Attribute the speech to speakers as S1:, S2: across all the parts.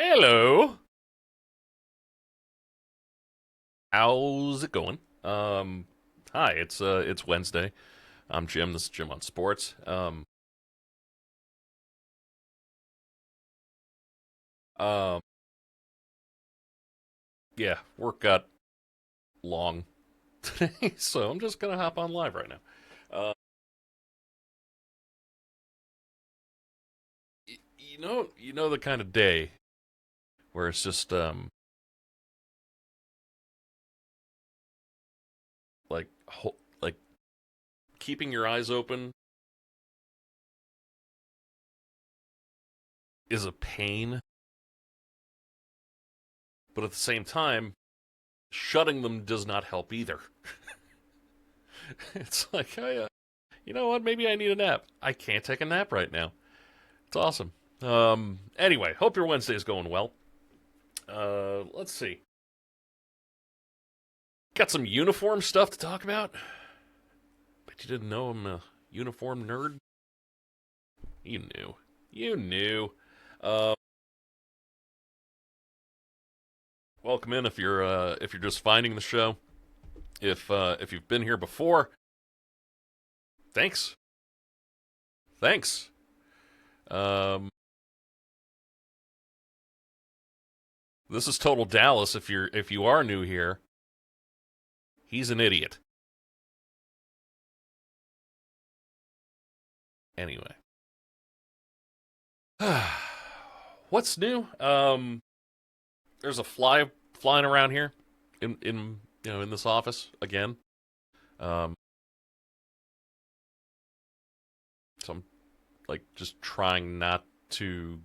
S1: Hello. How's it going? Hi. It's Wednesday. I'm Jim. This is Jim on Sports. Um, yeah, work got long today, so I'm just gonna hop on live right now. Uh, you know the kind of day where it's just like keeping your eyes open is a pain, but at the same time, shutting them does not help either. It's like you know what? Maybe I need a nap. I can't take a nap right now. It's awesome. Anyway, hope your Wednesday is going well. Let's see. Got some uniform stuff to talk about. Bet you didn't know I'm a uniform nerd. You knew. You knew. Uh, Welcome in if you're just finding the show. If you've been here before, thanks. Thanks. Um, this is Total Dallas. If you are new here, he's an idiot. Anyway, what's new? There's a fly flying around here in this office again. Um, so I'm like just trying not to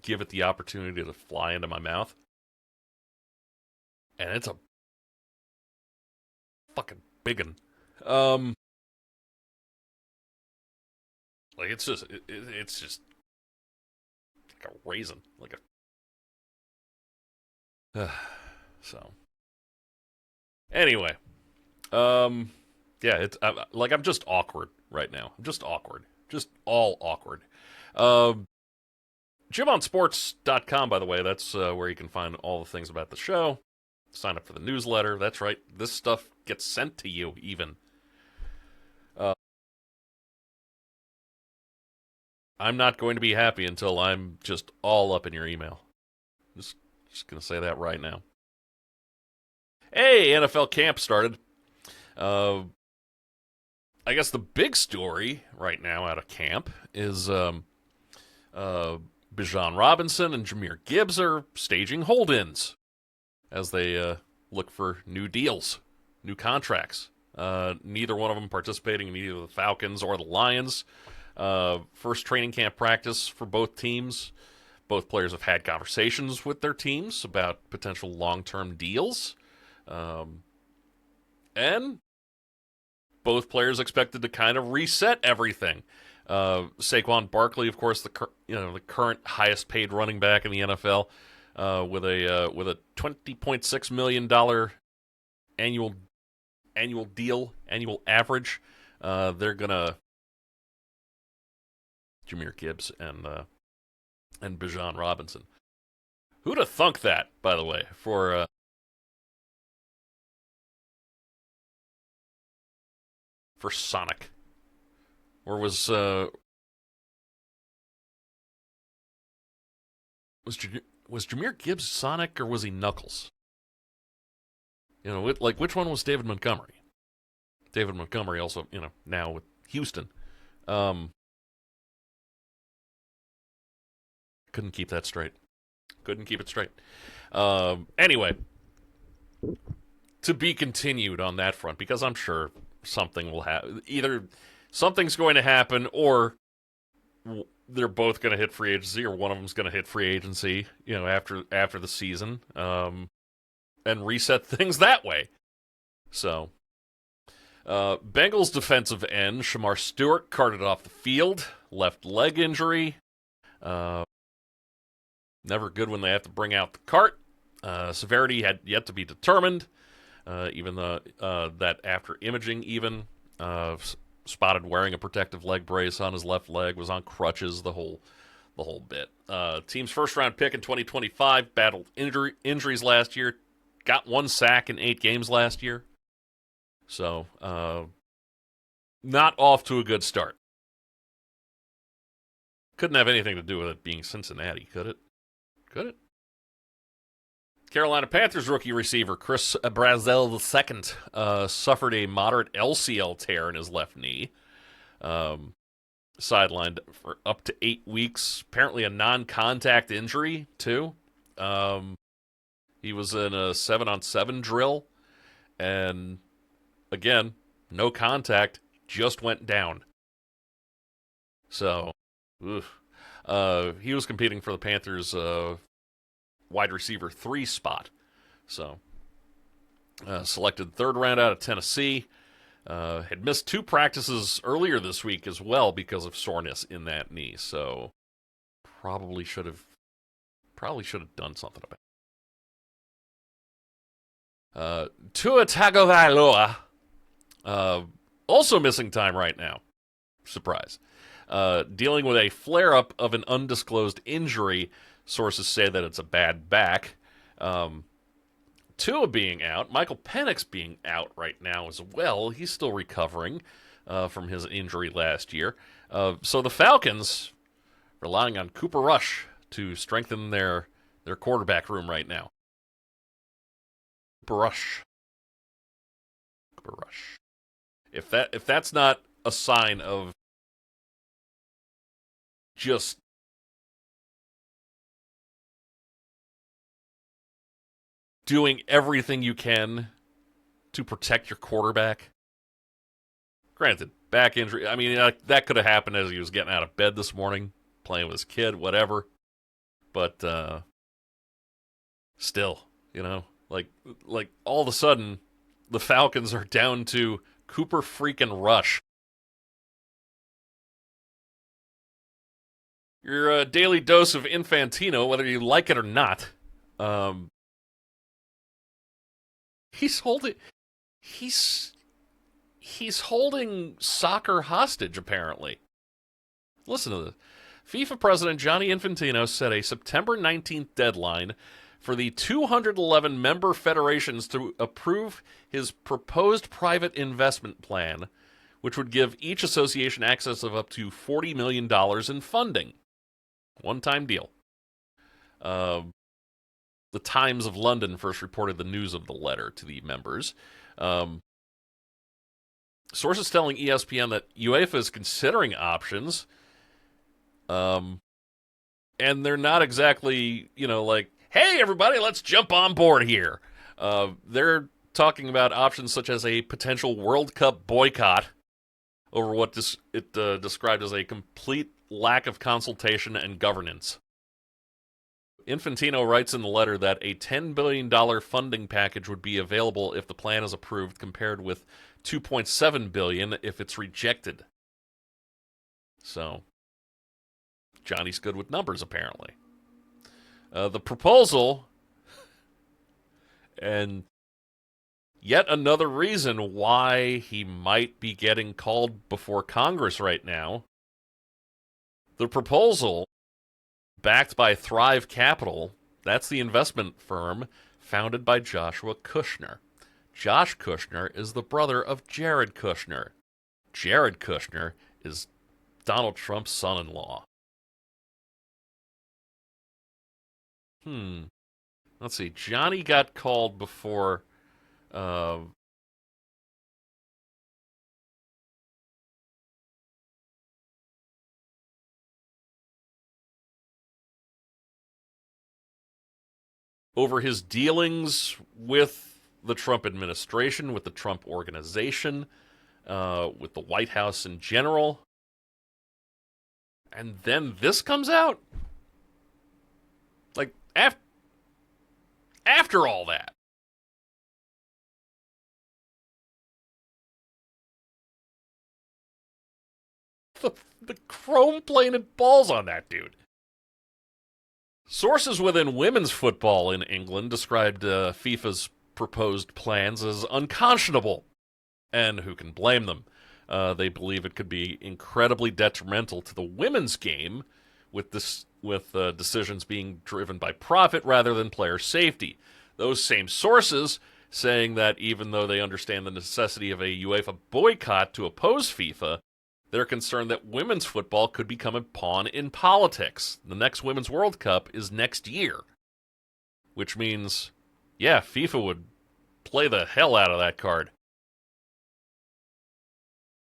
S1: give it the opportunity to fly into my mouth, and it's a fucking big one. Um, like it's just like a raisin, like a. So anyway, um, yeah, I'm just awkward right now. I'm just awkward, just all awkward. Um, JimOnSports.com, by the way, that's where you can find all the things about the show. Sign up for the newsletter. That's right. This stuff gets sent to you, even. Uh, I'm not going to be happy until I'm just all up in your email. Just, just going to say that right now. Hey, NFL camp started. Uh, I guess the big story right now out of camp is uh, Bijan Robinson and Jameer Gibbs are staging hold-ins as they look for new deals, new contracts. Neither one of them participating in either the Falcons or the Lions. First training camp practice for both teams. Both players have had conversations with their teams about potential long-term deals. Um, and both players expected to kind of reset everything. Saquon Barkley, of course, the current highest paid running back in the NFL, with a $20.6 million annual annual average. They're gonna Jameer Gibbs and Bijan Robinson. Who'd have thunk that? By the way, for Sonic, or was Jameer Gibbs Sonic or was he Knuckles? Like which one was David Montgomery? David Montgomery also, now with Houston. Um, couldn't keep that straight. Couldn't keep it straight. Anyway, to be continued on that front because I'm sure something will happen. Either something's going to happen or they're both going to hit free agency, or one of them's going to hit free agency, after the season, and reset things that way. So, Bengals defensive end Shamar Stewart carted off the field, left leg injury. Uh, Never good when they have to bring out the cart. Severity had yet to be determined, even though that after imaging, spotted wearing a protective leg brace on his left leg, was on crutches the the whole bit. Team's first-round pick in 2025 battled injuries last year, got 1 sack in 8 games last year. So, not off to a good start. Couldn't have anything to do with it being Cincinnati, could it? Could it? Carolina Panthers rookie receiver Chris Brazzell II suffered a moderate LCL tear in his left knee. Sidelined for up to 8 weeks. Apparently a non-contact injury, too. He was in a 7-on-7 drill. And, again, no contact, just went down. So, he was competing for the Panthers' wide receiver 3 spot. So, selected 3rd round out of Tennessee. Had missed 2 practices earlier this week as well because of soreness in that knee. So, probably should have done something about it. Tua Tagovailoa, also missing time right now. Surprise. Dealing with a flare-up of an undisclosed injury. Sources say that it's a bad back. Tua being out, Michael Penix being out right now as well. He's still recovering from his injury last year. So the Falcons relying on Cooper Rush to strengthen their quarterback room right now. Cooper Rush. If that's not a sign of just doing everything you can to protect your quarterback. Granted, back injury. I mean, that could have happened as he was getting out of bed this morning, playing with his kid, whatever. But still, like all of a sudden, the Falcons are down to Cooper freaking Rush. Your daily dose of Infantino, whether you like it or not. He's holding soccer hostage, apparently. Listen to this. FIFA President Gianni Infantino set a September 19th deadline for the 211 member federations to approve his proposed private investment plan, which would give each association access of up to $40 million in funding. One-time deal. The Times of London first reported the news of the letter to the members. Sources telling ESPN that UEFA is considering options, and they're not exactly, like, hey, everybody, let's jump on board here. They're talking about options such as a potential World Cup boycott over what it described as a complete lack of consultation and governance. Infantino writes in the letter that a $10 billion funding package would be available if the plan is approved, compared with $2.7 billion if it's rejected. So, Johnny's good with numbers, apparently. The proposal, and yet another reason why he might be getting called before Congress right now. The proposal, backed by Thrive Capital, that's the investment firm founded by Joshua Kushner. Josh Kushner is the brother of Jared Kushner. Jared Kushner is Donald Trump's son-in-law. Let's see. Johnny got called before over his dealings with the Trump administration, with the Trump organization, with the White House in general. And then this comes out? Like, after all that. The chrome-plated balls on that dude. Sources within women's football in England described FIFA's proposed plans as unconscionable. And who can blame them? They believe it could be incredibly detrimental to the women's game, with this with decisions being driven by profit rather than player safety. Those same sources saying that even though they understand the necessity of a UEFA boycott to oppose FIFA, they're concerned that women's football could become a pawn in politics. The next Women's World Cup is next year, which means, yeah, FIFA would play the hell out of that card.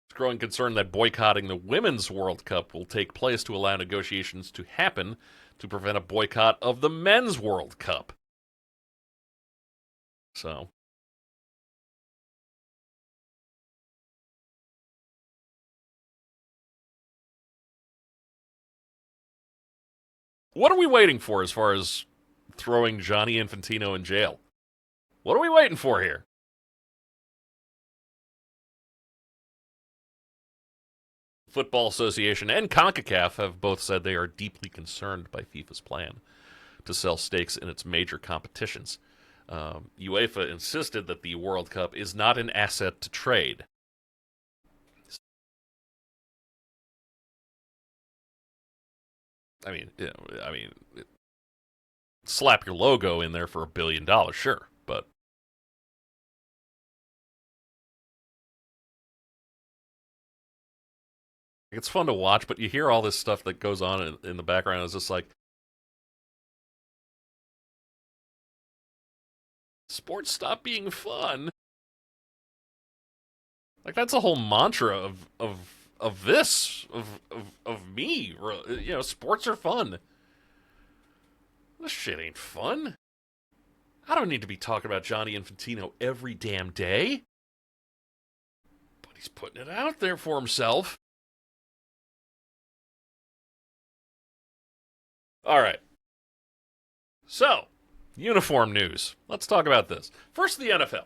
S1: There's growing concern that boycotting the Women's World Cup will take place to allow negotiations to happen to prevent a boycott of the Men's World Cup. So, what are we waiting for as far as throwing Gianni Infantino in jail? What are we waiting for here? Football Association and CONCACAF have both said they are deeply concerned by FIFA's plan to sell stakes in its major competitions. UEFA insisted that the World Cup is not an asset to trade. I mean, slap your logo in there for $1 billion, sure, but it's fun to watch. But you hear all this stuff that goes on in the background. It's just like sports stop being fun. Like that's a whole mantra of this of me. You know, sports are fun. This shit ain't fun. I don't need to be talking about Gianni Infantino every damn day. But he's putting it out there for himself. All right. So, uniform news. Let's talk about this. First, the NFL.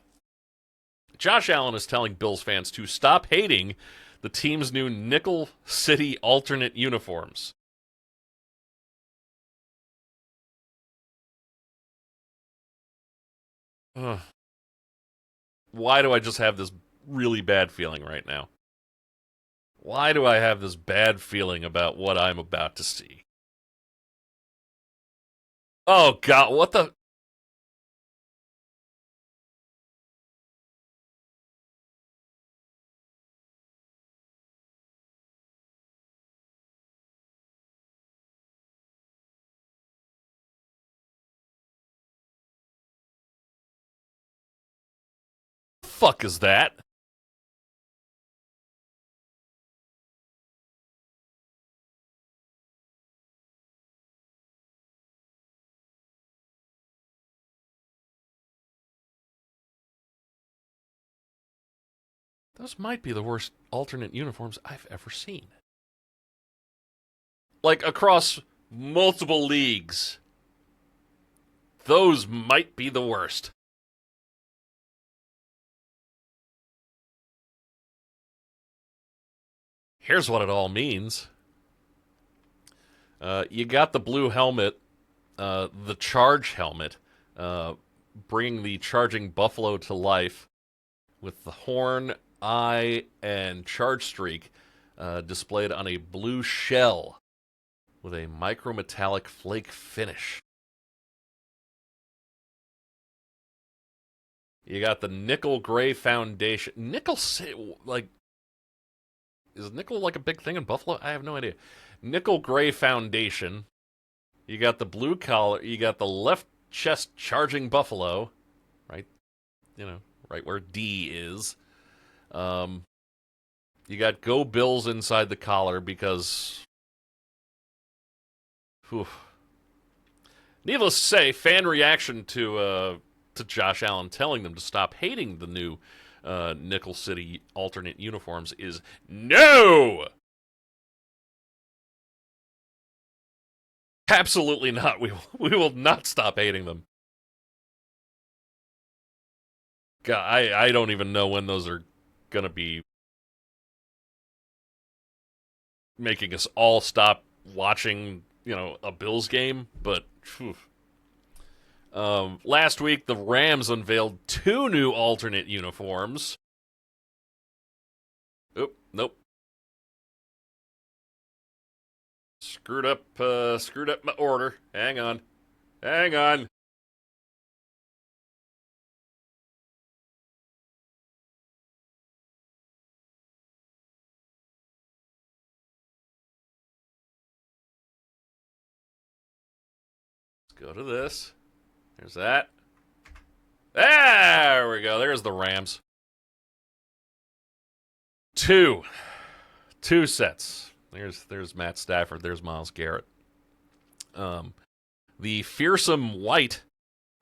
S1: Josh Allen is telling Bills fans to stop hating the team's new Nickel City alternate uniforms. Ugh. Why do I just have this really bad feeling right now? Why do I have this bad feeling about what I'm about to see? Oh, God, what the fuck is that? Those might be the worst alternate uniforms I've ever seen. Like, across multiple leagues, those might be the worst. Here's what it all means. You got the blue helmet, the charge helmet, uh, bringing the charging buffalo to life with the horn, eye, and charge streak displayed on a blue shell with a micrometallic flake finish. You got the nickel gray foundation. Nickel, like, is nickel like a big thing in Buffalo? I have no idea. Nickel gray foundation. You got the blue collar. You got the left chest charging buffalo, right? You know, right where D is. Um, you got Go Bills inside the collar because, whew. Needless to say, fan reaction to Josh Allen telling them to stop hating the new Nickel City alternate uniforms is no. Absolutely not. We will not stop hating them. God, I don't even know when those are gonna be making us all stop watching, you know, a Bills game. But phew. Last week, the Rams unveiled two new alternate uniforms. Oop, nope. screwed up my order. Hang on. Hang on. Let's go to this. There's that. There we go. There's the Rams. Two. Two sets. There's Matt Stafford. There's Myles Garrett. The fearsome white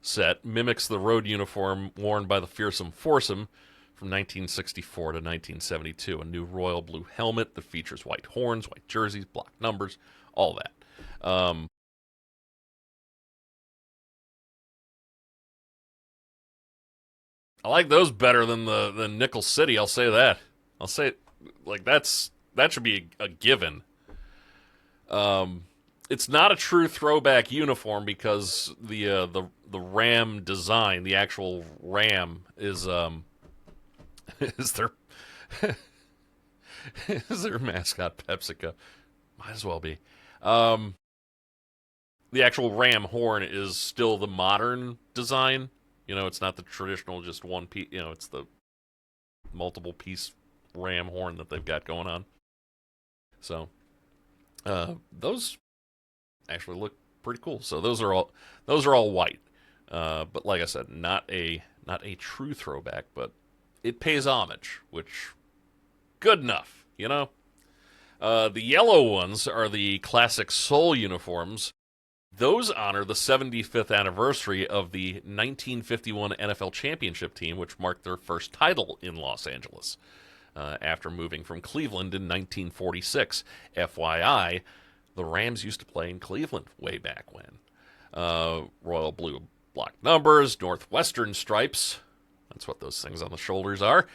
S1: set mimics the road uniform worn by the fearsome foursome from 1964 to 1972. A new royal blue helmet that features white horns, white jerseys, block numbers, all that. I like those better than the Nickel City. I'll say that. I'll say like that should be a given. It's not a true throwback uniform because the Ram design, the actual Ram, is is their is their mascot PepsiCo. Might as well be. The actual Ram horn is still the modern design. It's not the traditional just one piece. It's the multiple piece Ram horn that they've got going on. So those actually look pretty cool. So those are all white. But like I said, not a true throwback, but it pays homage, which good enough. The yellow ones are the classic Soul uniforms. Those honor the 75th anniversary of the 1951 NFL championship team, which marked their first title in Los Angeles after moving from Cleveland in 1946. FYI, the Rams used to play in Cleveland way back when. Royal blue block numbers, Northwestern stripes. That's what those things on the shoulders are.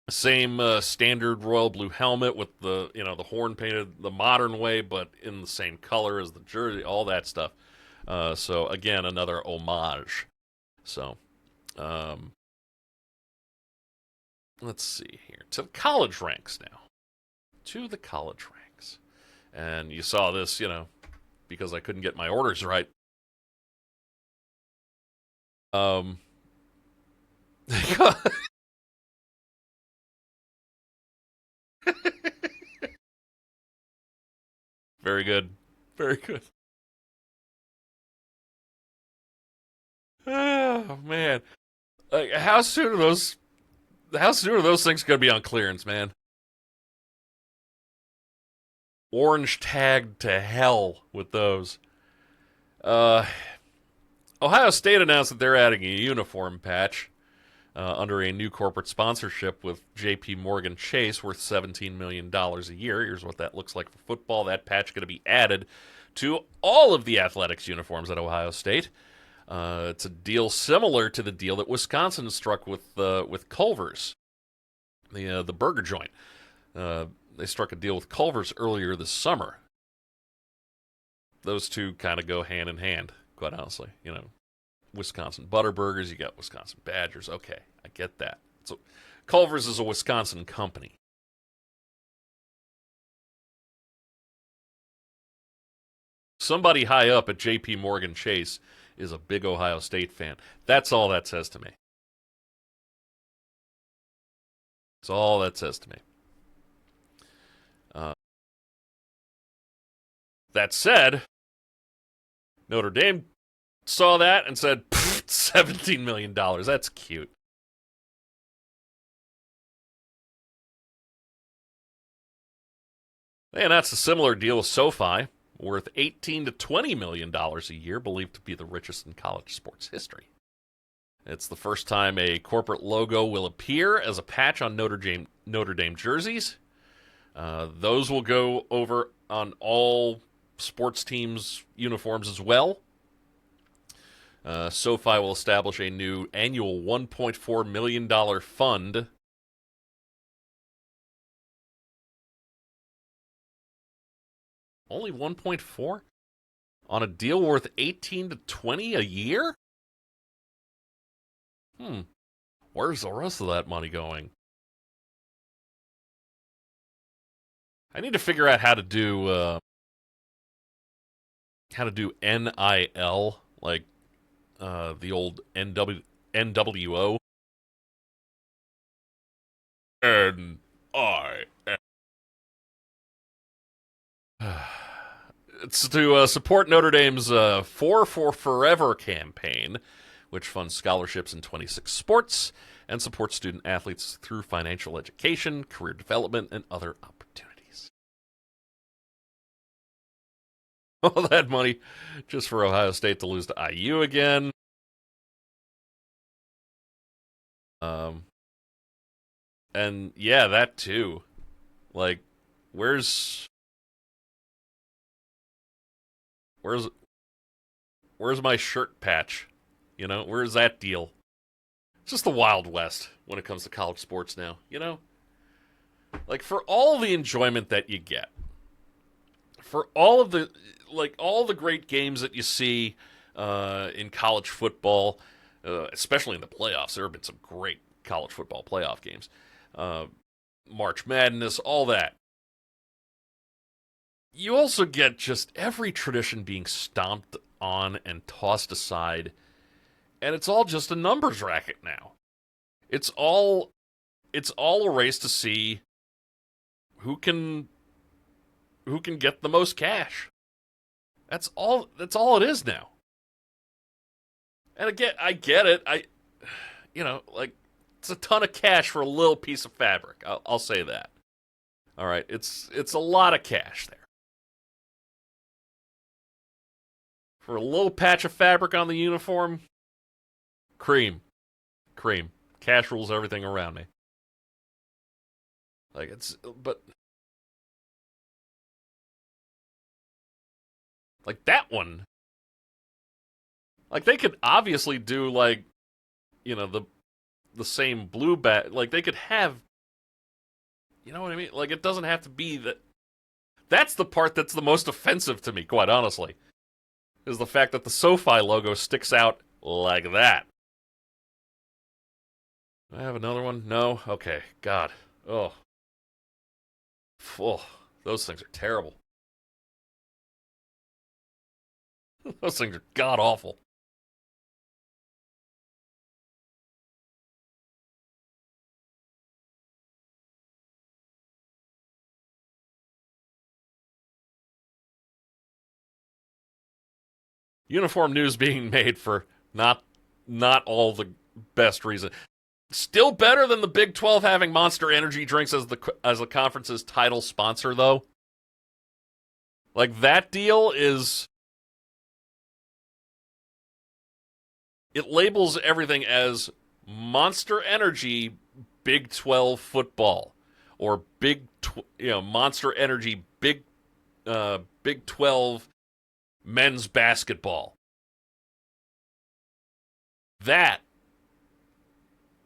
S1: Same standard royal blue helmet with the horn painted the modern way, but in the same color as the jersey, all that stuff. So again, another homage. So let's see here to the college ranks now. To the college ranks, and you saw this, because I couldn't get my orders right. Very good. Very good. Oh man. Like how soon are those things gonna be on clearance, man? Orange tagged to hell with those. Uh Ohio State announced that they're adding a uniform patch under a new corporate sponsorship with J.P. Morgan Chase worth $17 million a year. Here's what that looks like for football. That patch going to be added to all of the athletics uniforms at Ohio State. It's a deal similar to the deal that Wisconsin struck with Culver's, the burger joint. They struck a deal with Culver's earlier this summer. Those two kind of go hand in hand, quite honestly. Wisconsin Butterburgers, you got Wisconsin Badgers. Okay, I get that. So Culver's is a Wisconsin company. Somebody high up at J.P. Morgan Chase is a big Ohio State fan. That's all that says to me. That's all that says to me. That said, Notre Dame saw that and said, $17 million. That's cute. They announced a similar deal with SoFi, worth $18 to $20 million a year, believed to be the richest in college sports history. It's the first time a corporate logo will appear as a patch on Notre Dame jerseys. Those will go over on all sports teams' uniforms as well. SoFi will establish a new annual $1.4 million fund. Only 1.4 on a deal worth 18 to 20 a year? Where's the rest of that money going? I need to figure out how to do NIL, like the old NWO. NI. It's to support Notre Dame's Four for Forever campaign, which funds scholarships in 26 sports and supports student athletes through financial education, career development, and other opportunities. All that money just for Ohio State to lose to IU again. Um, and yeah, that too. Like, where's where's where's my shirt patch? You know, where's that deal? It's just the Wild West when it comes to college sports now. You know, like for all the enjoyment that you get, for all the great games that you see in college football, especially in the playoffs. There have been some great college football playoff games, uh, March Madness, all that. You also get just every tradition being stomped on and tossed aside, and it's all just a numbers racket now. It's all it's all a race to see who can who can get the most cash. That's all it is now. And again, I get it. Like it's a ton of cash for a little piece of fabric. I'll say that. All right, it's a lot of cash there for a little patch of fabric on the uniform. Cream, cream. Cash rules everything around me. But like that one, like they could obviously do like the same blue bat. Like they could have, you know what I mean? Like it doesn't have to be that. That's the part that's the most offensive to me, quite honestly, is the fact that the SoFi logo sticks out like that. I have another one? No? Okay. God. Oh. Oh. Those things are terrible. Those things are god awful. Uniform news being made for not not all the best reason. Still better than the Big 12 having Monster Energy drinks as the conference's title sponsor, though. Like that deal is it labels everything as Monster Energy Big 12 football or Monster Energy Big 12 men's basketball. That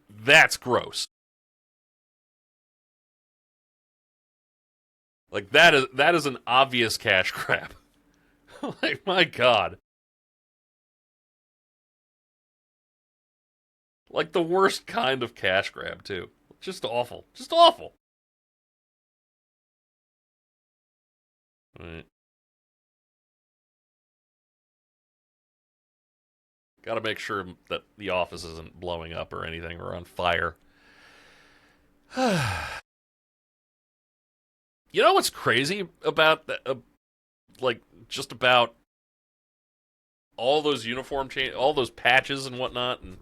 S1: that's gross. Like that is an obvious cash grab. Like my god. Like the worst kind of cash grab too. Just awful. Just awful. Right. Got to make sure that the office isn't blowing up or anything or on fire. You know what's crazy about that? Like just about all those all those patches and whatnot, and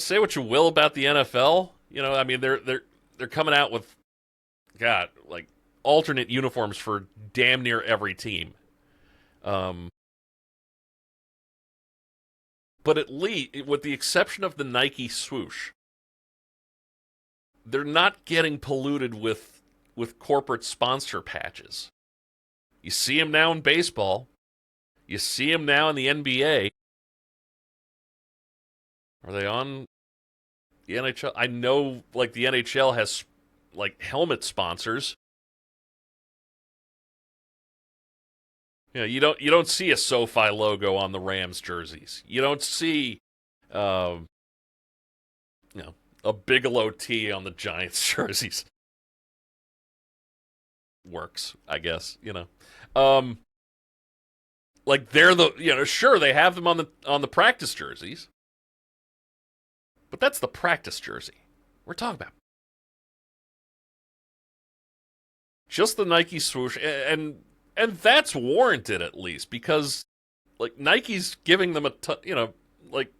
S1: say what you will about the NFL. I mean, they're coming out with God like alternate uniforms for damn near every team. Um, but at least, with the exception of the Nike swoosh, they're not getting polluted with corporate sponsor patches. You see them now in baseball. You see them now in the NBA. Are they on the NHL? I know, like the NHL has like helmet sponsors. You don't see a SoFi logo on the Rams jerseys. You don't see, um, a Bigelow T on the Giants jerseys. works, I guess, Um, like they're the sure they have them on the practice jerseys, but that's the practice jersey we're talking about. Just the Nike swoosh, and that's warranted at least because like Nike's giving them like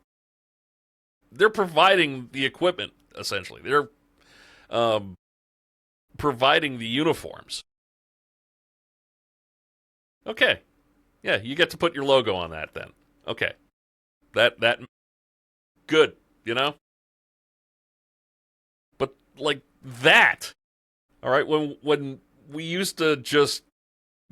S1: they're providing the equipment essentially. They're um, providing the uniforms. Okay, yeah, you get to put your logo on that then. Okay, that good, but like that. All right, when we used to just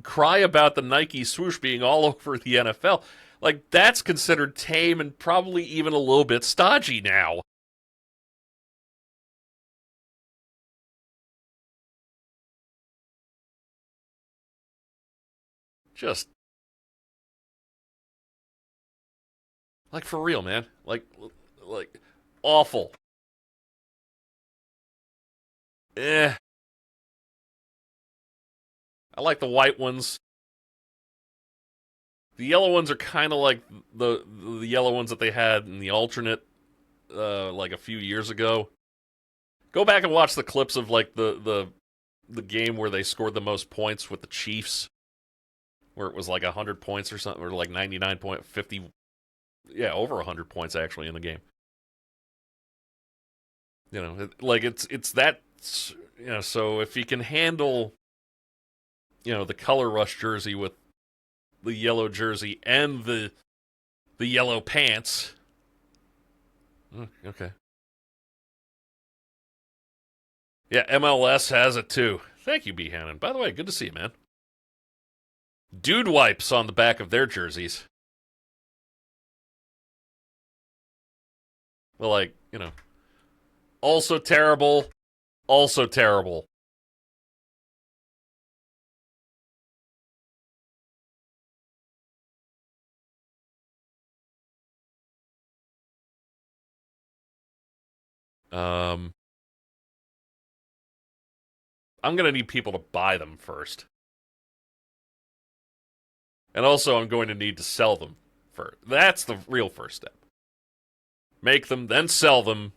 S1: cry about the Nike swoosh being all over the NFL, like that's considered tame and probably even a little bit stodgy now. Just like for real, man. Like awful. Eh. I like the white ones. The yellow ones are kind of like the yellow ones that they had in the alternate like a few years ago. Go back and watch the clips of like the game where they scored the most points with the Chiefs, where it was like 100 points or something, or like 99.50. Yeah, over 100 points actually in the game. Like it's that. So if you can handle the color rush jersey with the yellow jersey and the yellow pants. Okay. Yeah, MLS has it too. Thank you, B. Hannon. By the way, good to see you, man. Dude wipes on the back of their jerseys. Well, like, also terrible, also terrible. Um, I'm going to need people to buy them first. And also, I'm going to need to sell them first. That's the real first step. Make them, then sell them,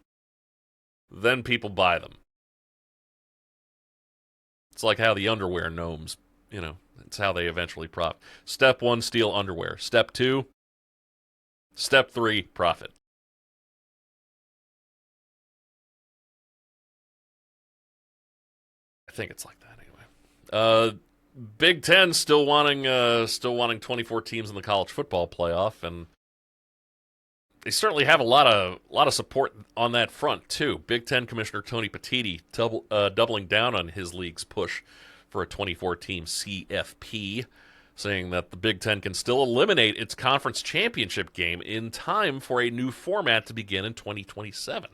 S1: then people buy them. It's like how the underwear gnomes, it's how they eventually profit. Step one, steal underwear. Step two, step three, profit. I think it's like that anyway. Big Ten still wanting 24 teams in the college football playoff, and they certainly have a lot of support on that front too. Big Ten Commissioner Tony Petitti doubling down on his league's push for a 24-team CFP, saying that the Big Ten can still eliminate its conference championship game in time for a new format to begin in 2027.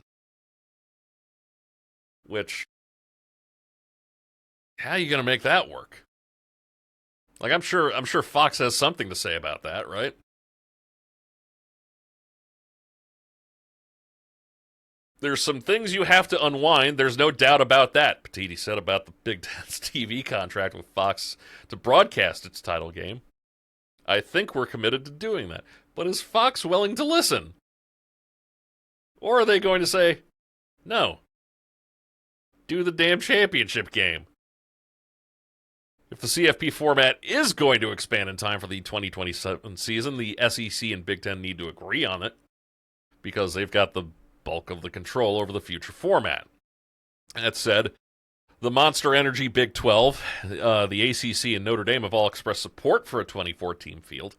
S1: Which, how are you going to make that work? Like I'm sure Fox has something to say about that, right? There's some things you have to unwind. There's no doubt about that, Petiti said about the Big Ten's TV contract with Fox to broadcast its title game. I think we're committed to doing that. But is Fox willing to listen? Or are they going to say, no, do the damn championship game? If the CFP format is going to expand in time for the 2027 season, the SEC and Big Ten need to agree on it because they've got the bulk of the control over the future format. That said, the Monster Energy Big 12, the ACC, and Notre Dame have all expressed support for a 24-team field.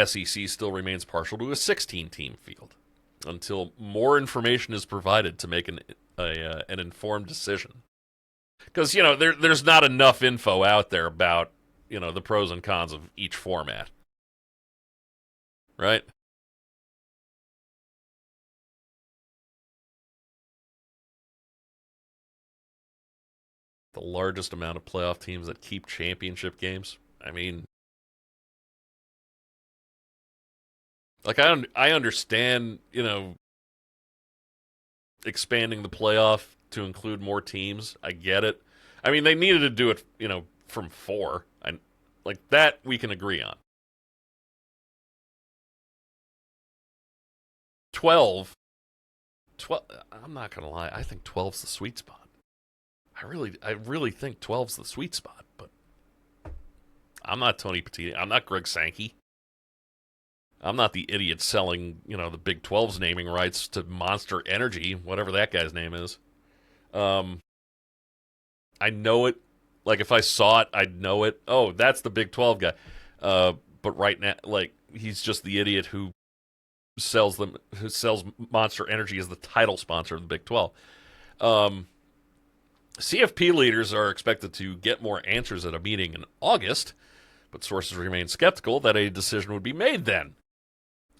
S1: SEC still remains partial to a 16-team field until more information is provided to make an informed decision. Because, there's not enough info out there about, the pros and cons of each format. Right? The largest amount of playoff teams that keep championship games. I mean, like I understand, expanding the playoff to include more teams. I get it. I mean, they needed to do it, from 4. Like that we can agree on. 12, 12. I'm not gonna lie. I think 12's the sweet spot. I really think 12's the sweet spot. But I'm not Tony Petit. I'm not Greg Sankey. I'm not the idiot selling, the Big 12's naming rights to Monster Energy, whatever that guy's name is. Um, I know it. Like if I saw it, I'd know it. Oh, that's the Big 12 guy. But right now, like he's just the idiot who sells Monster Energy as the title sponsor of the Big 12. Um, CFP leaders are expected to get more answers at a meeting in August, but sources remain skeptical that a decision would be made then.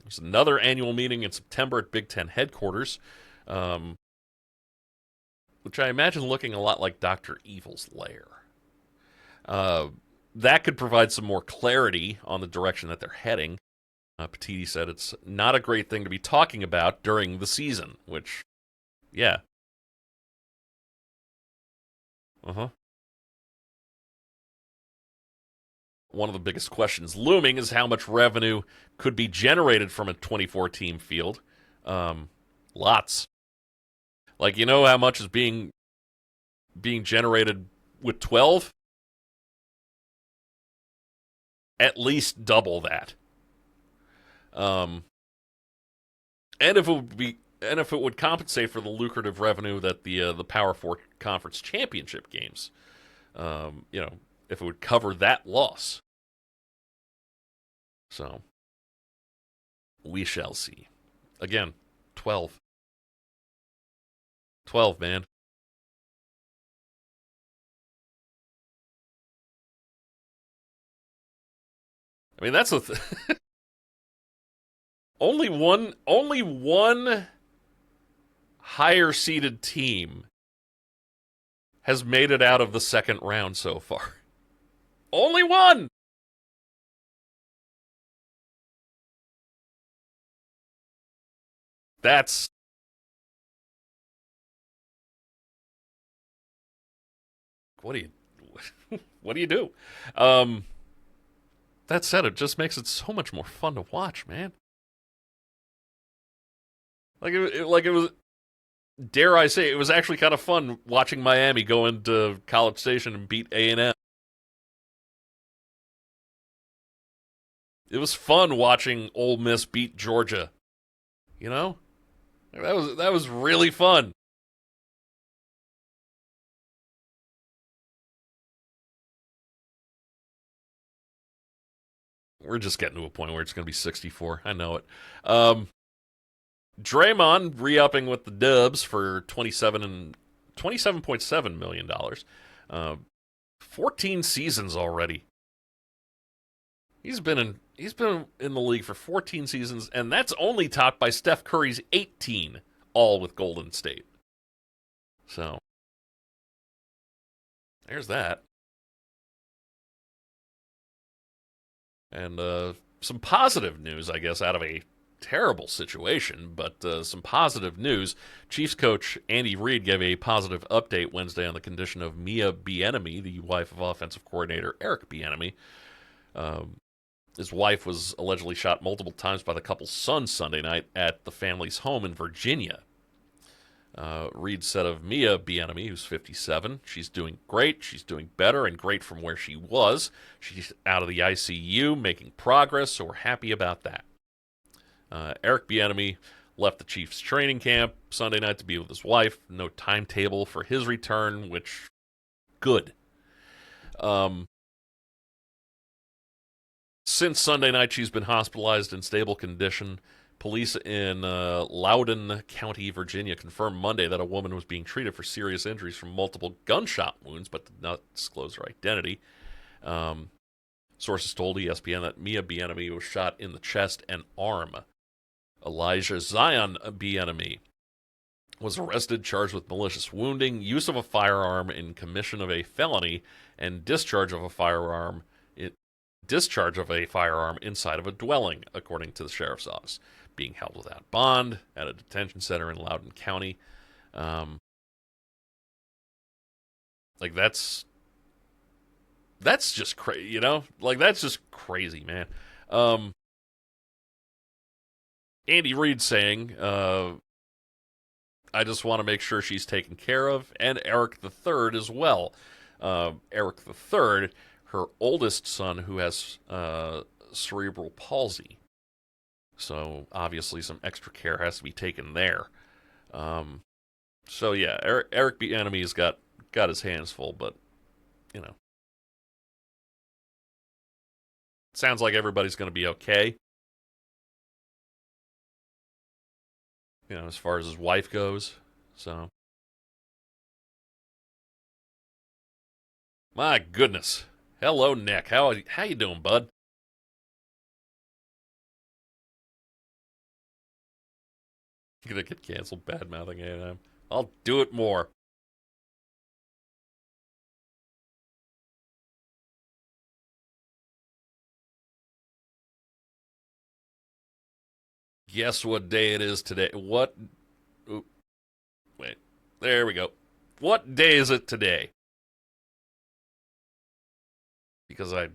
S1: There's another annual meeting in September at Big Ten headquarters, which I imagine looking a lot like Dr. Evil's lair. That could provide some more clarity on the direction that they're heading. Petiti said it's not a great thing to be talking about during the season, which, yeah. Uh-huh. One of the biggest questions looming is how much revenue could be generated from a 24-team field. Lots. Like, how much is being generated with 12? At least double that. And if it would compensate for the lucrative revenue that the Power Four conference championship games, if it would cover that loss. So we shall see. Again, 12. 12, man. I mean, that's only one higher seeded team has made it out of the second round so far. Only one. That's what do you do? Um, that said, it just makes it so much more fun to watch, man. Like it was. Dare I say, it was actually kind of fun watching Miami go into College Station and beat A&M. It was fun watching Ole Miss beat Georgia. You know, that was really fun. We're just getting to a point where it's going to be 64. I know it. Um, Draymond re-upping with the Dubs for 27.7 million dollars. 14 seasons already. He's been in the league for 14 seasons, and that's only topped by Steph Curry's 18, all with Golden State. So there's that. And some positive news, I guess, out of a terrible situation, but some positive news. Chiefs coach Andy Reid gave a positive update Wednesday on the condition of Mia Bieniemy, the wife of offensive coordinator Eric Bieniemy. Um, his wife was allegedly shot multiple times by the couple's son Sunday night at the family's home in Virginia. Reid said of Mia Bieniemy, who's 57, she's doing great. She's doing better and great from where she was. She's out of the ICU, making progress, so we're happy about that. Eric Bieniemy left the Chiefs training camp Sunday night to be with his wife. No timetable for his return, which, good. Um, since Sunday night, she's been hospitalized in stable condition. Police in Loudoun County, Virginia, confirmed Monday that a woman was being treated for serious injuries from multiple gunshot wounds, but did not disclose her identity. Sources told ESPN that Mia Bieniemy was shot in the chest and arm. Elijah Zion Bieniemy was arrested, charged with malicious wounding, use of a firearm in commission of a felony, and discharge of a firearm inside of a dwelling, according to the sheriff's office. Being held without bond at a detention center in Loudoun County. Like that's just crazy, you know? Like that's just crazy, man. Um, Andy Reid saying, I just want to make sure she's taken care of, and Eric the Third as well. Eric the Third, her oldest son, who has cerebral palsy. So obviously, some extra care has to be taken there. Um, so yeah, Eric Bieniemy's got his hands full, but you know, sounds like everybody's going to be okay. You know, as far as his wife goes. So my goodness. Hello, Nick. How you doing, bud? Gonna get canceled bad mouthing A&M. I'll do it more. Guess what day it is today? What? Oop, wait. There we go. What day is it today? Because I'm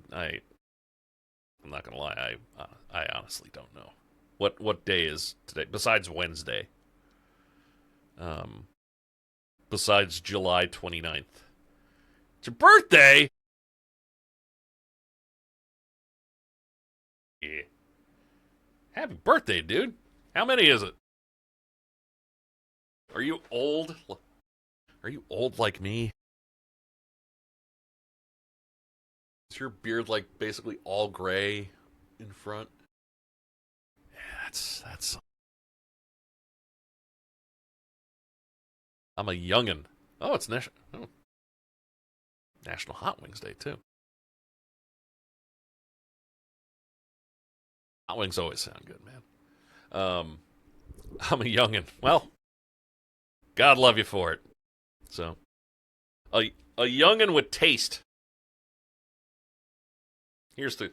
S1: not gonna lie. I honestly don't know. What day is today? Besides Wednesday. Um, besides July 29th. It's your birthday. Yeah. Happy birthday, dude. How many is it? Are you old? Are you old like me? Is your beard like basically all gray in front? Yeah, that's. I'm a youngin. Oh, it's National Hot Wings Day too. Hot wings always sound good, man. Um, I'm a youngin. Well, God love you for it. So a youngin with taste. Here's the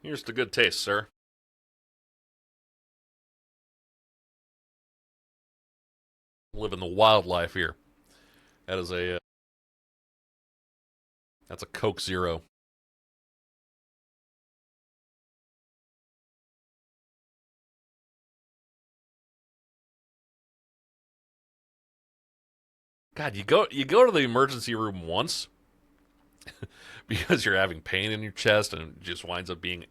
S1: here's the good taste, sir. Living the wildlife here. That is a that's a Coke Zero. God, you go to the emergency room once because you're having pain in your chest and it just winds up being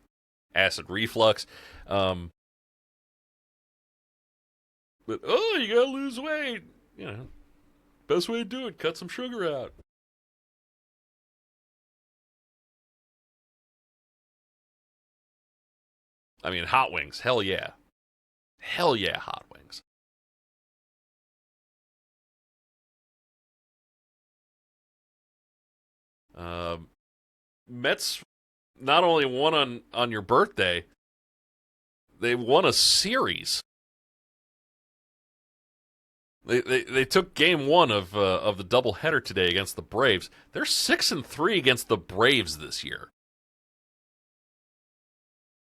S1: acid reflux. Um, but oh, you gotta lose weight. You know, best way to do it: cut some sugar out. I mean, hot wings. Hell yeah, hell yeah, hot wings. Um, Mets not only won on your birthday, they won a series. They took game one of the doubleheader today against the Braves. They're 6-3 against the Braves this year,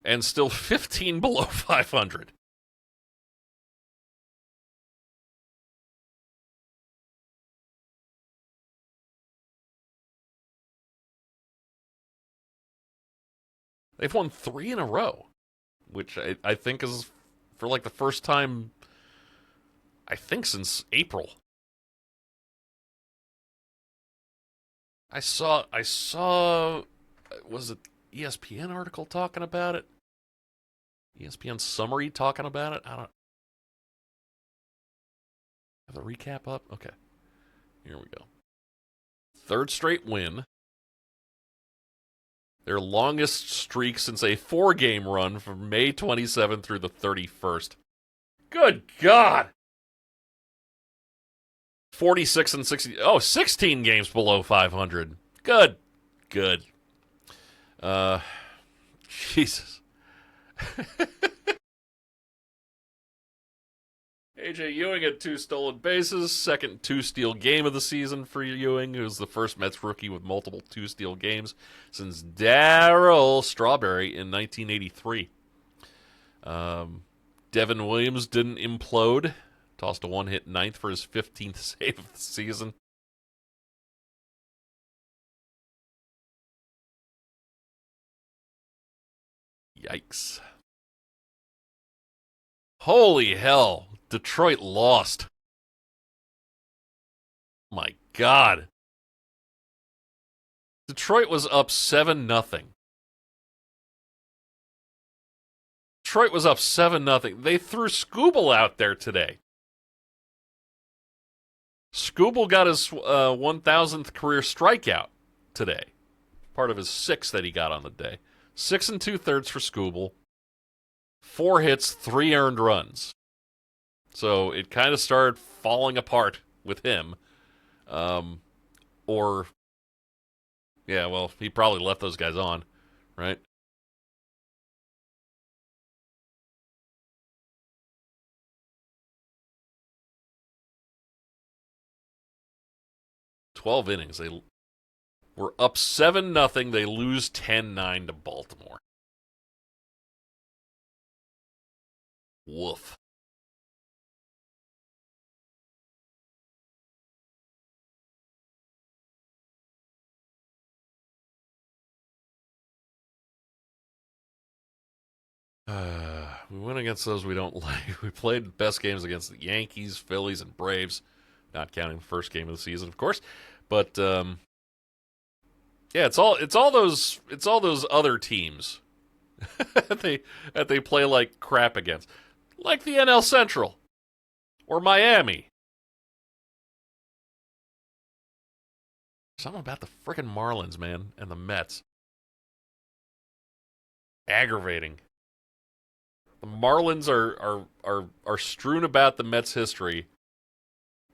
S1: and still 15 below 500. They've won three in a row, which I think is for like the first time I think since April. I saw was it ESPN article talking about it? ESPN summary talking about it. I don't have the recap up. Okay, here we go. Third straight win. Their longest streak since a four-game run from May 27th through the 31st. Good God! 46 and 60. Oh, 16 games below 500. Good. Good. Uh, Jesus. AJ Ewing had two stolen bases, second two-steal game of the season for Ewing, who's the first Mets rookie with multiple two-steal games since Darryl Strawberry in 1983. Devin Williams didn't implode. Tossed a one-hit ninth for his 15th save of the season. Yikes. Holy hell. Detroit lost. My God. Detroit was up 7-0. Detroit was up 7-0. They threw Scooble out there today. Scooble got his 1,000th career strikeout today. Part of his 6 that he got on the day. 6 2/3 for Scooble. 4 hits, 3 earned runs. So it kind of started falling apart with him. Or, yeah, well, he probably left those guys on, right? 12 innings. They were up 7-0. They lose 10-9 to Baltimore. Woof. We went against those we don't like. We played best games against the Yankees, Phillies, and Braves, not counting the first game of the season, of course. But yeah, it's all those other teams that they play like crap against, like the NL Central or Miami. Something about the frickin' Marlins, man, and the Mets. Aggravating. The Marlins are strewn about the Mets' history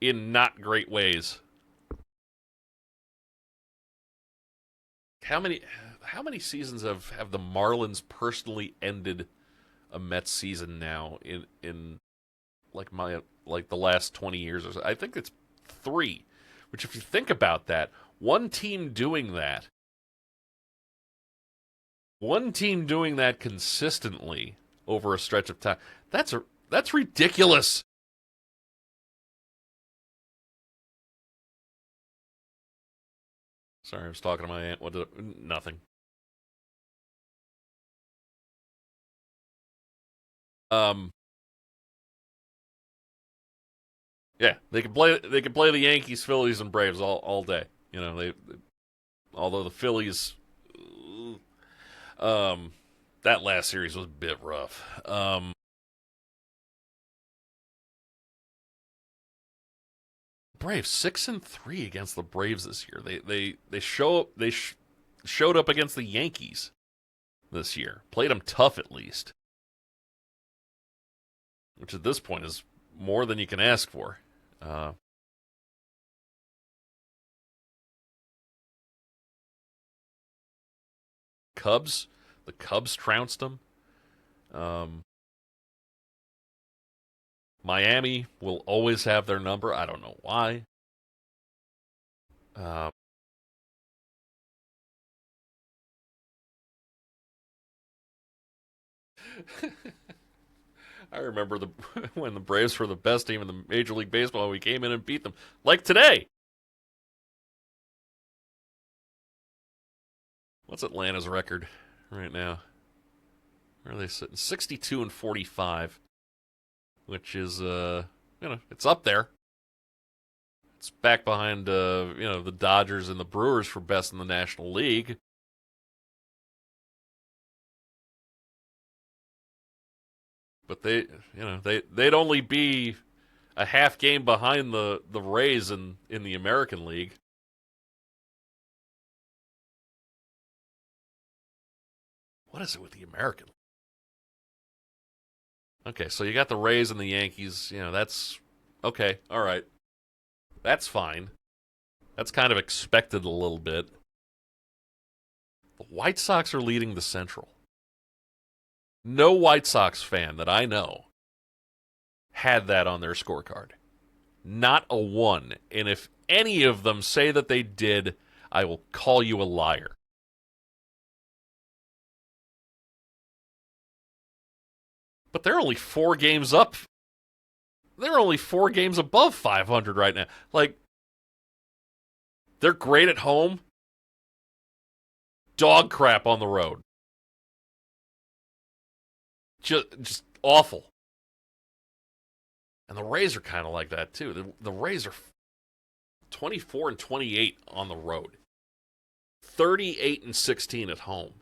S1: in not great ways. How many seasons have the Marlins personally ended a Mets season now in like the last 20 years or so? I think it's 3. Which, if you think about that, one team doing that consistently over a stretch of time, that's ridiculous. Sorry, I was talking to my aunt. Nothing. Um, yeah, they could play the Yankees, Phillies, and Braves all day. You know, although the Phillies, um, that last series was a bit rough. Braves 6-3 against the Braves this year. Showed up against the Yankees this year. Played them tough at least, which at this point is more than you can ask for. Uh, Cubs, the Cubs trounced them. Um, Miami will always have their number. I don't know why. Uh, I remember when the Braves were the best team in the Major League Baseball. We came in and beat them, like today. What's Atlanta's record right now? Where are they sitting? 62-45, which is it's up there. It's back behind the Dodgers and the Brewers for best in the National League. But they'd only be a half game behind the Rays in the American League. What is it with the American? Okay, so you got the Rays and the Yankees. That's okay. All right, that's fine. That's kind of expected a little bit. The White Sox are leading the Central. No White Sox fan that I know had that on their scorecard. Not a one. And if any of them say that they did, I will call you a liar. But they're only 4 games up. They're only 4 games above 500 right now. Like, they're great at home. Dog crap on the road. just awful. And the Rays are kind of like that too. The Rays are 24 and 28 on the road, 38 and 16 at home,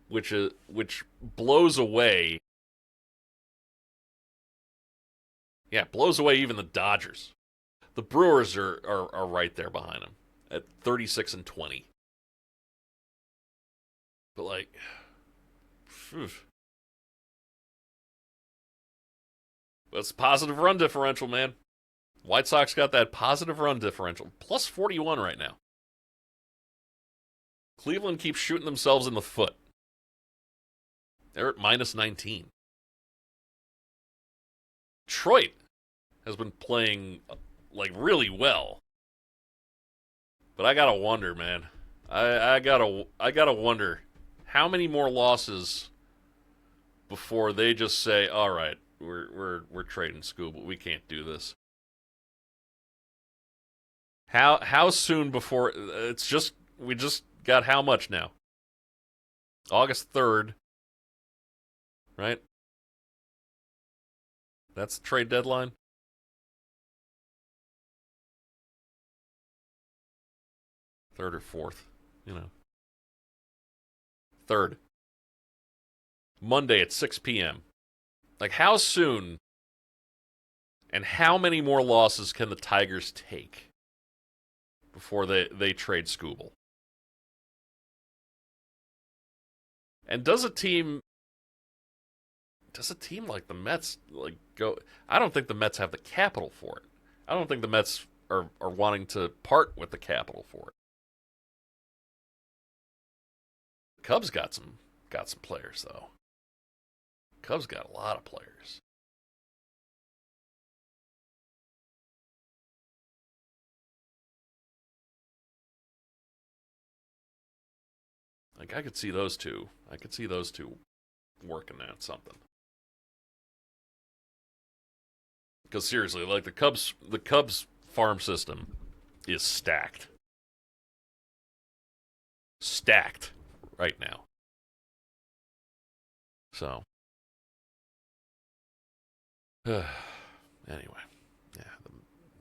S1: which blows away. Yeah, blows away even the Dodgers. The Brewers are right there behind them at 36 and 20. But like, phew. That's positive run differential, man. White Sox got that positive run differential, plus 41 right now. Cleveland keeps shooting themselves in the foot. They're at minus 19. Detroit has been playing like really well, but I gotta wonder, man. I gotta wonder how many more losses before they just say, "All right, we're trading Scoob. We can't do this." How soon before it's just we just got how much now? August 3rd, right? That's the trade deadline. Third or fourth, you know. Third. Monday at 6 p.m. Like, how soon and how many more losses can the Tigers take before they trade Scooble? And does a team like the Mets like go? I don't think the Mets have the capital for it. I don't think the Mets are wanting to part with the capital for it. Cubs got some players though. Cubs got a lot of players. Like I could see those two. I could see those two working at something. Because seriously, like the Cubs farm system is stacked. Stacked right now. So anyway, yeah, the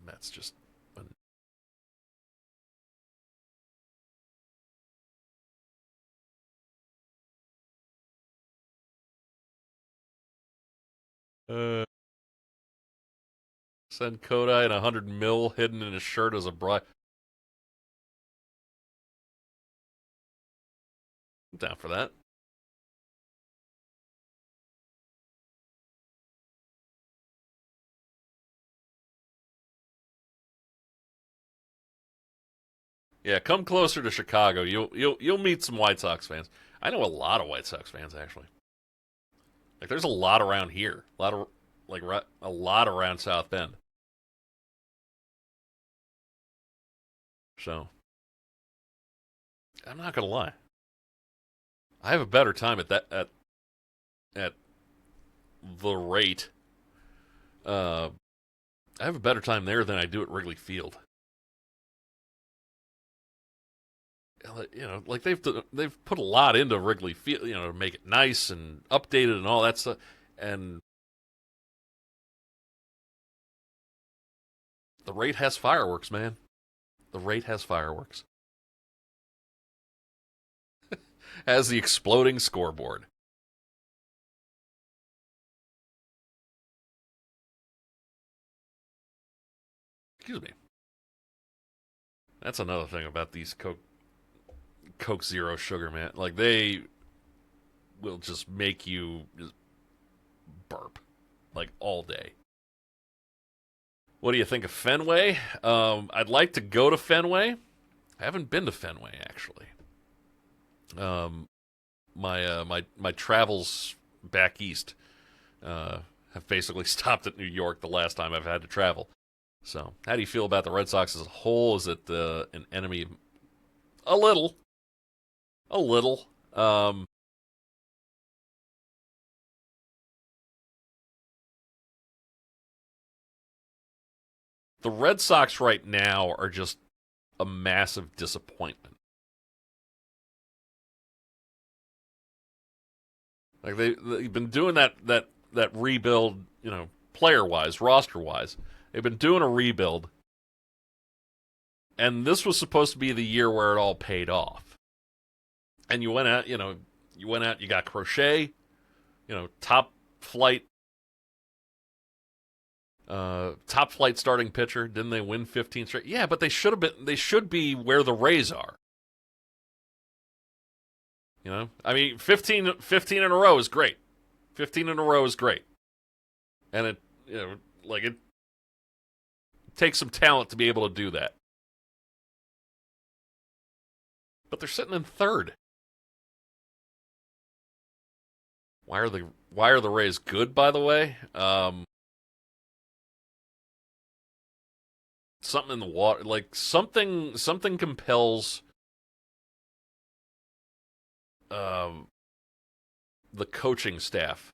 S1: Mets just send Kodai and 100 mil hidden in his shirt as a bribe. I'm down for that. Yeah, come closer to Chicago. You'll meet some White Sox fans. I know a lot of White Sox fans actually. Like there's a lot around here. A lot of like a lot around South Bend. So I'm not gonna lie. I have a better time at the rate. I have a better time there than I do at Wrigley Field. You know, like they've put a lot into Wrigley Field, you know, to make it nice and updated and all that stuff. And the rate has fireworks, man. The rate has fireworks. Has the exploding scoreboard. Excuse me. That's another thing about these Coke Zero Sugar, man. Like they will just make you just burp like all day. What do you think of Fenway? I'd like to go to Fenway. I haven't been to Fenway actually. Um, my travels back east have basically stopped at New York the last time I've had to travel. So, how do you feel about the Red Sox as a whole? Is it an enemy? A little, a little. The Red Sox right now are just a massive disappointment. Like they've been doing that rebuild, player wise, roster wise. They've been doing a rebuild, and this was supposed to be the year where it all paid off. And you got Crochet, top flight, top flight starting pitcher. Didn't they win 15 straight? Yeah, but they should have been. They should be where the Rays are. I mean, 15 in a row is great. 15 in a row is great, and it takes some talent to be able to do that. But they're sitting in third. Why are the Rays good? By the way, something in the water, like something compels um, the coaching staff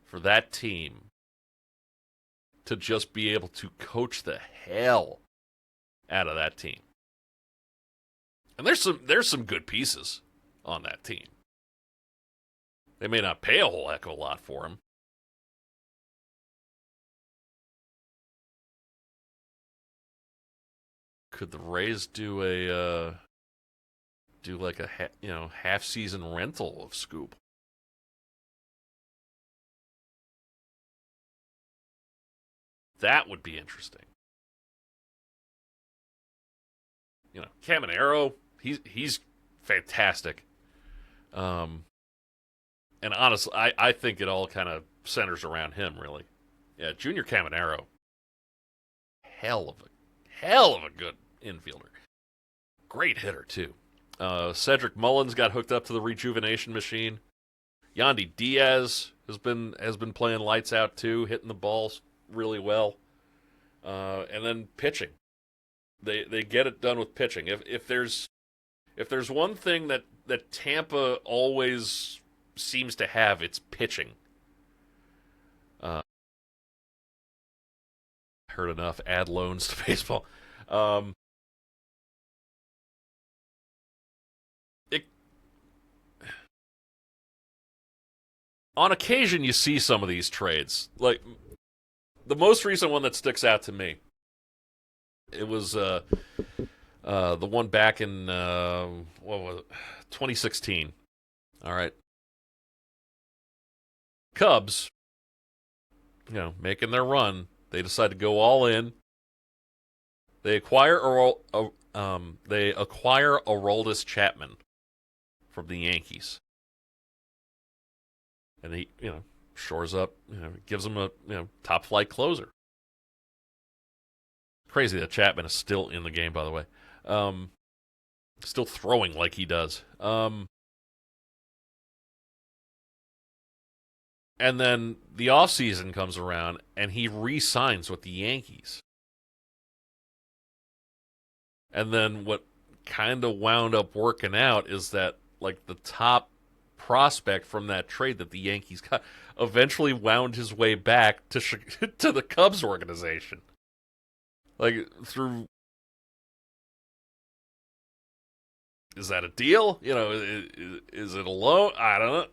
S1: for that team to just be able to coach the hell out of that team. And there's some good pieces on that team. They may not pay a whole heck of a lot for him. Could the Rays do like a half season rental of Scoop? That would be interesting. Caminero, he's fantastic. Um, and honestly, I think it all kind of centers around him, really. Yeah, Junior Caminero, hell of a good infielder. Great hitter too. Cedric Mullins got hooked up to the rejuvenation machine. Yandy Diaz has been playing lights out too, hitting the balls really well. And then pitching. They get it done with pitching. If there's one thing that Tampa always seems to have, it's pitching. Heard enough. Add loans to baseball. It, on occasion, you see some of these trades. Like the most recent one that sticks out to me. It was the one back in what was it? 2016. All right, Cubs, making their run. They decide to go all in. They acquire Aroldis Chapman from the Yankees, and he shores up, gives them a top flight closer. Crazy that Chapman is still in the game, by the way. Still throwing like he does. And then the offseason comes around, and he re-signs with the Yankees. And then what kind of wound up working out is that, like, the top prospect from that trade that the Yankees got eventually wound his way back to to the Cubs organization. Like, through... Is that a deal? Is it a loan? I don't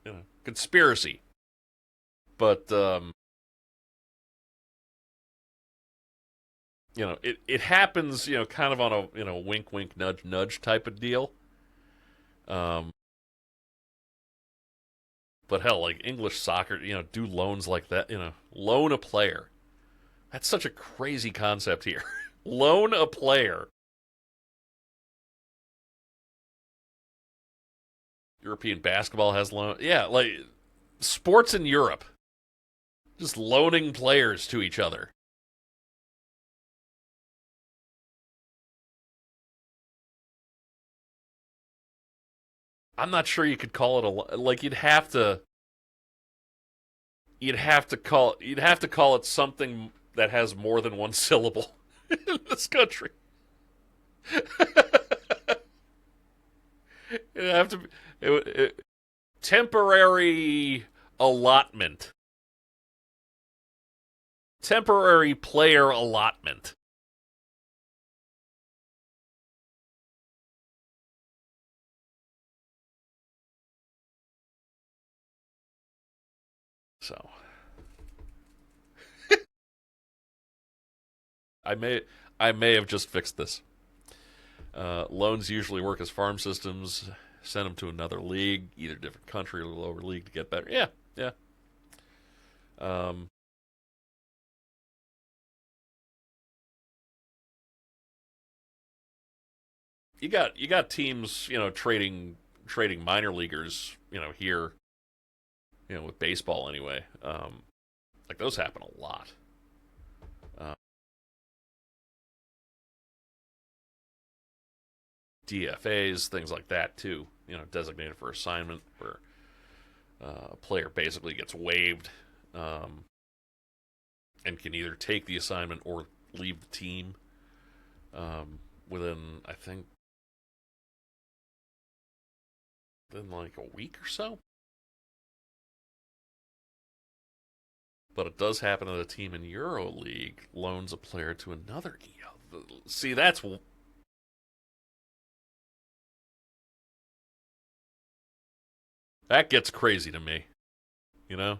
S1: know. Conspiracy. But, it happens, kind of on a, wink, wink, nudge, nudge type of deal. But hell, like English soccer, do loans like that, loan a player. That's such a crazy concept here. Loan a player. European basketball has loan. Yeah, like sports in Europe. Just loaning players to each other. I'm not sure you could call it like you'd have to call it something that has more than one syllable in this country. It'd have to be temporary allotment. Temporary player allotment. So I may I may have just fixed this. Loans usually work as farm systems. Send them to another league, either different country or lower league to get better. Yeah, yeah. Um, you got teams, trading minor leaguers, here, with baseball anyway. Like those happen a lot. Uh, DFAs, things like that too. Designated for assignment, where a player basically gets waived, um, and can either take the assignment or leave the team, within, I think, within like a week or so. But it does happen that a team in Euro League loans a player to another EL. See, that gets crazy to me. You know,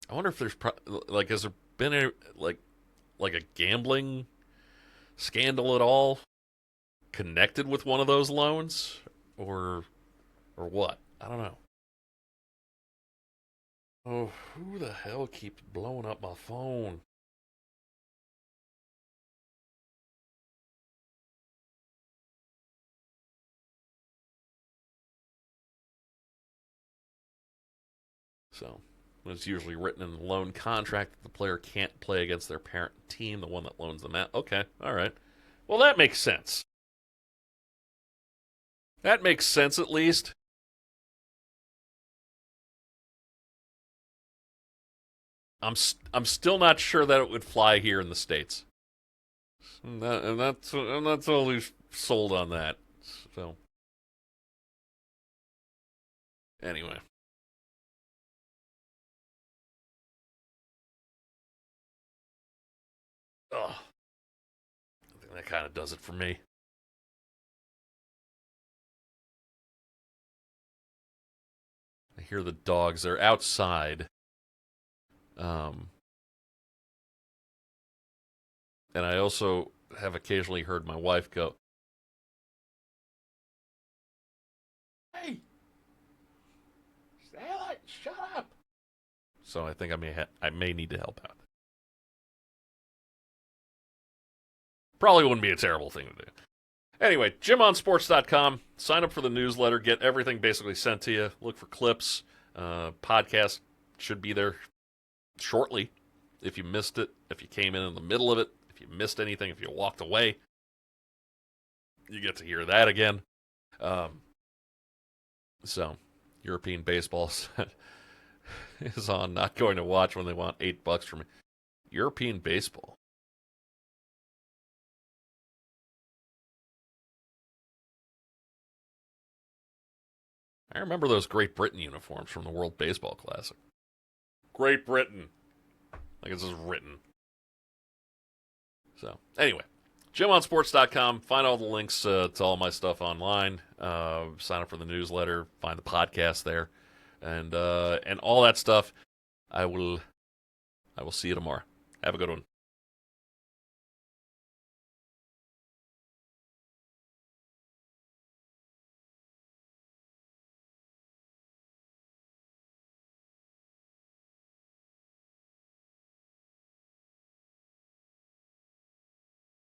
S1: I wonder if there's like, has there been like a gambling scandal at all connected with one of those loans, or or what? I don't know. Oh, who the hell keeps blowing up my phone? So it's usually written in the loan contract that the player can't play against their parent team, the one that loans them out. Okay, all right. Well, that makes sense. That makes sense at least. I'm still not sure that it would fly here in the states. I'm not totally sold on that. So anyway, oh, I think that kind of does it for me. I hear the dogs. They're outside, um, and I also have occasionally heard my wife go, "Hey, Stella, shut up." So I think I may need to help out. Probably wouldn't be a terrible thing to do. Anyway, jimonsports.com. Sign up for the newsletter. Get everything basically sent to you. Look for clips. Podcast should be there shortly. If you missed it, if you came in the middle of it, if you missed anything, if you walked away, you get to hear that again. Um, so, European baseball is on. Not going to watch when they want $8 from me. European baseball. I remember those Great Britain uniforms from the World Baseball Classic. Great Britain. Like it's just written. So, anyway, jimonsports.com. Find all the links to all my stuff online. Sign up for the newsletter. Find the podcast there, and all that stuff. I will see you tomorrow. Have a good one.